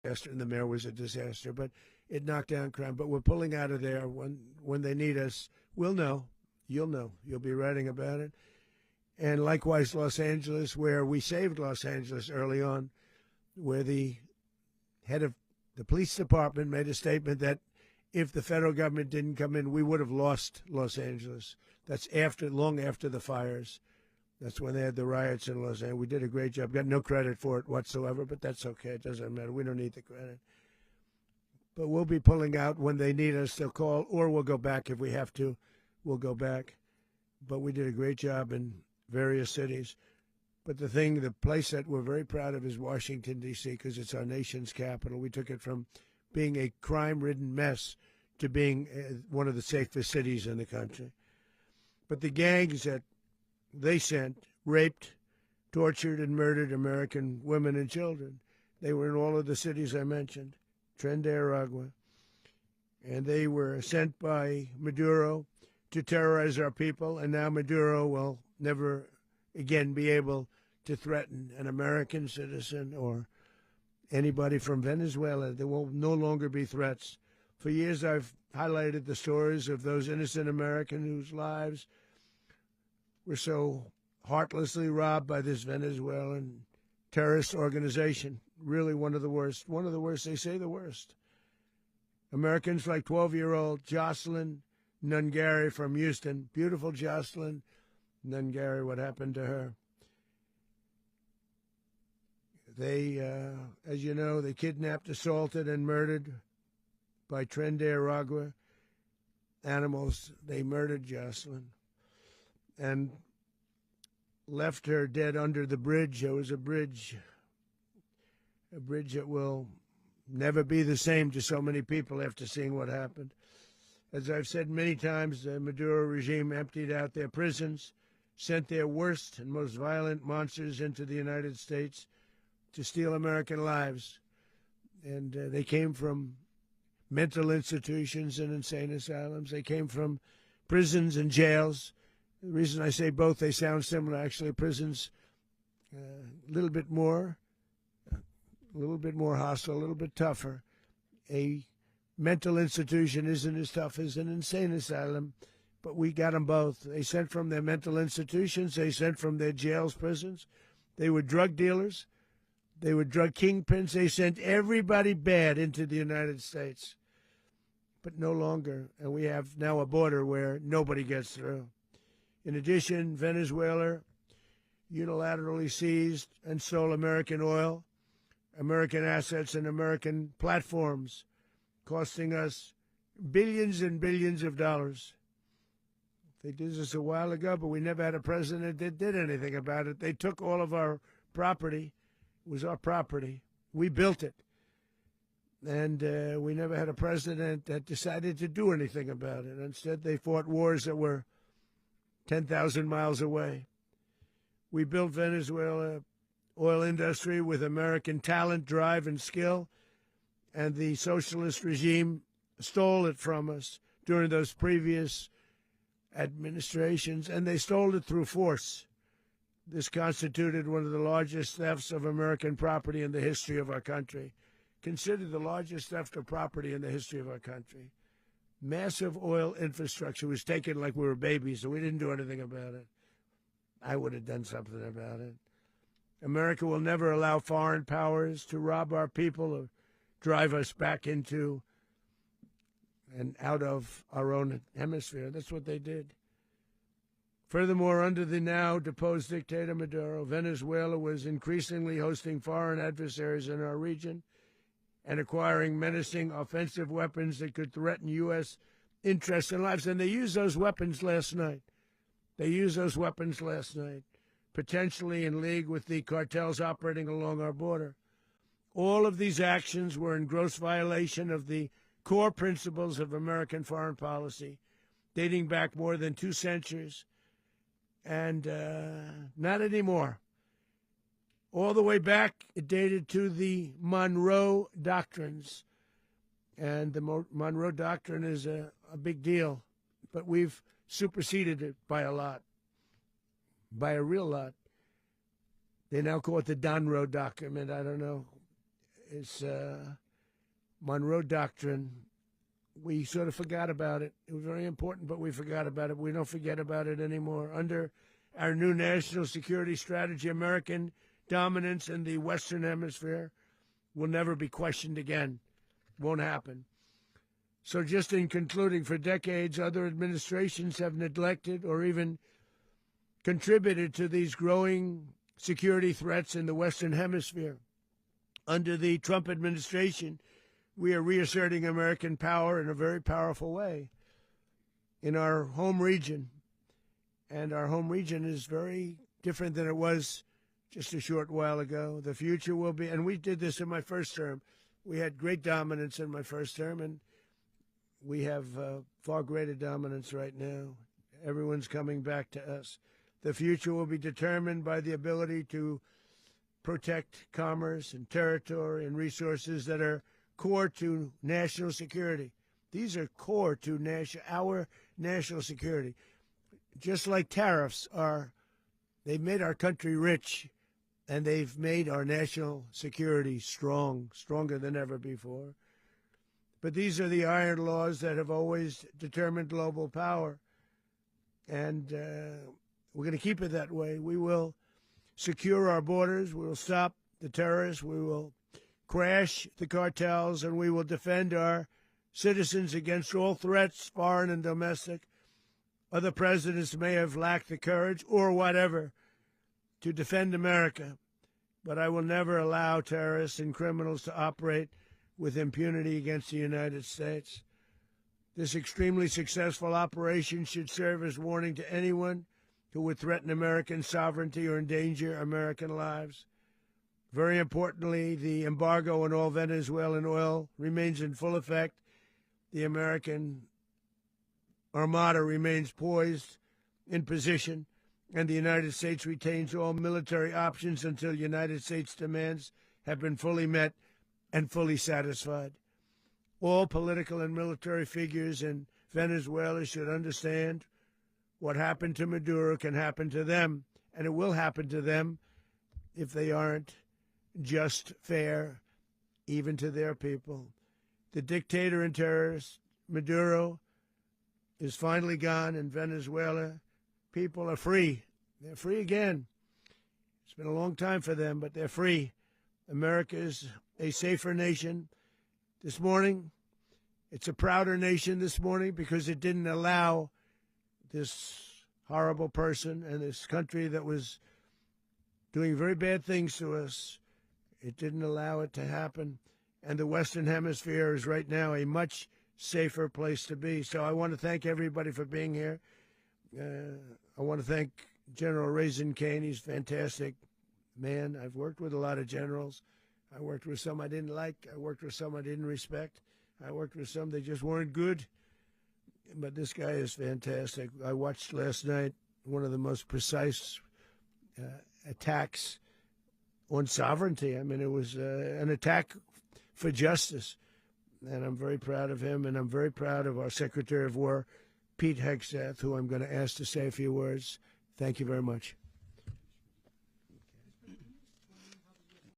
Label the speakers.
Speaker 1: disaster, and the mayor was a disaster, but it knocked down crime. But we're pulling out of there. When they need us, we'll know. You'll know. You'll be writing about it. And likewise, Los Angeles, where we saved Los Angeles early on, where the head of the police department made a statement that if the federal government didn't come in, we would have lost Los Angeles. That's long after the fires. That's when they had the riots in Los Angeles. We did a great job. Got no credit for it whatsoever, but that's okay. It doesn't matter. We don't need the credit. But we'll be pulling out when they need us. They'll call, or we'll go back if we have to. We'll go back. But we did a great job in various cities. But the place that we're very proud of is Washington, D.C., because it's our nation's capital. We took it from being a crime-ridden mess to being one of the safest cities in the country. But the gangs that they sent raped, tortured, and murdered American women and children. They were in all of the cities I mentioned, Tren de Aragua. And they were sent by Maduro to terrorize our people, and now Maduro will never again be able to threaten an American citizen or anybody from Venezuela. There will no longer be threats. For years, I've highlighted the stories of those innocent Americans whose lives were so heartlessly robbed by this Venezuelan terrorist organization. Really one of the worst. One of the worst, they say the worst. Americans like 12-year-old Jocelyn Nungari from Houston. Beautiful Jocelyn Nungari, what happened to her? They, as you know, they kidnapped, assaulted, and murdered by Tren de Aragua animals. They murdered Jocelyn and left her dead under the bridge. There was a bridge that will never be the same to so many people after seeing what happened. As I've said many times, the Maduro regime emptied out their prisons, sent their worst and most violent monsters into the United States to steal American lives. And they came from mental institutions and insane asylums. They came from prisons and jails. The reason I say both, they sound similar. Actually, prisons a little bit more hostile, a little bit tougher. A mental institution isn't as tough as an insane asylum, but we got them both. They sent from their mental institutions. They sent from their jails, prisons. They were drug dealers. They were drug kingpins. They sent everybody bad into the United States, but no longer. And we have now a border where nobody gets through. In addition, Venezuela unilaterally seized and stole American oil, American assets, and American platforms, costing us billions and billions of dollars. They did this a while ago, but we never had a president that did anything about it. They took all of our property. It was our property. We built it. And we never had a president that decided to do anything about it. Instead, they fought wars that were 10,000 miles away. We built Venezuela oil industry with American talent, drive, and skill, and the socialist regime stole it from us during those previous administrations, and they stole it through force. This constituted one of the largest thefts of American property in the history of our country. Considered the largest theft of property in the history of our country. Massive oil infrastructure was taken like we were babies, so we didn't do anything about it. I would have done something about it. America will never allow foreign powers to rob our people or drive us back into and out of our own hemisphere. That's what they did. Furthermore, under the now deposed dictator Maduro, Venezuela was increasingly hosting foreign adversaries in our region and acquiring menacing offensive weapons that could threaten U.S. interests and lives. And they used those weapons last night. Potentially in league with the cartels operating along our border. All of these actions were in gross violation of the core principles of American foreign policy, dating back more than 2 centuries. And not anymore. All the way back, it dated to the Monroe Doctrines. And the Monroe Doctrine is a big deal, but we've superseded it by a lot, by a real lot. They now call it the Donroe Document. I don't know. It's Monroe Doctrine. We sort of forgot about it. It was very important, but we forgot about it. We don't forget about it anymore. Under our new national security strategy, American dominance in the Western Hemisphere will never be questioned again. Won't happen. So just in concluding, for decades, other administrations have neglected or even contributed to these growing security threats in the Western Hemisphere. Under the Trump administration, we are reasserting American power in a very powerful way in our home region. And our home region is very different than it was just a short while ago. The future will be, and we did this in my first term. We had great dominance in my first term, and we have far greater dominance right now. Everyone's coming back to us. The future will be determined by the ability to protect commerce and territory and resources that are core to national security. These are core to our national security. Just like tariffs are, they've made our country rich, and they've made our national security stronger than ever before. But these are the iron laws that have always determined global power, and we're going to keep it that way. We will secure our borders. We will stop the terrorists. We will crash the cartels, and we will defend our citizens against all threats, foreign and domestic. Other presidents may have lacked the courage or whatever to defend America, but I will never allow terrorists and criminals to operate with impunity against the United States. This extremely successful operation should serve as warning to anyone who would threaten American sovereignty or endanger American lives. Very importantly, the embargo on all Venezuelan oil remains in full effect. The American Armada remains poised in position, and the United States retains all military options until United States demands have been fully met and fully satisfied. All political and military figures in Venezuela should understand what happened to Maduro can happen to them, and it will happen to them if they aren't just fair, even to their people. The dictator and terrorist, Maduro, is finally gone, and Venezuela people are free. They're free again. It's been a long time for them, but they're free. America is a safer nation this morning. It's a prouder nation this morning because it didn't allow this horrible person and this country that was doing very bad things to us. It didn't allow it to happen. And the Western Hemisphere is right now a much safer place to be. So I want to thank everybody for being here. I want to thank General Raisin Kane. He's a fantastic man. I've worked with a lot of generals. I worked with some I didn't like. I worked with some I didn't respect. I worked with some that just weren't good. But this guy is fantastic. I watched last night one of the most precise attacks on sovereignty. I mean, it was an attack for justice. And I'm very proud of him, and I'm very proud of our Secretary of War, Pete Hegseth, who I'm going to ask to say a few words. Thank you very much.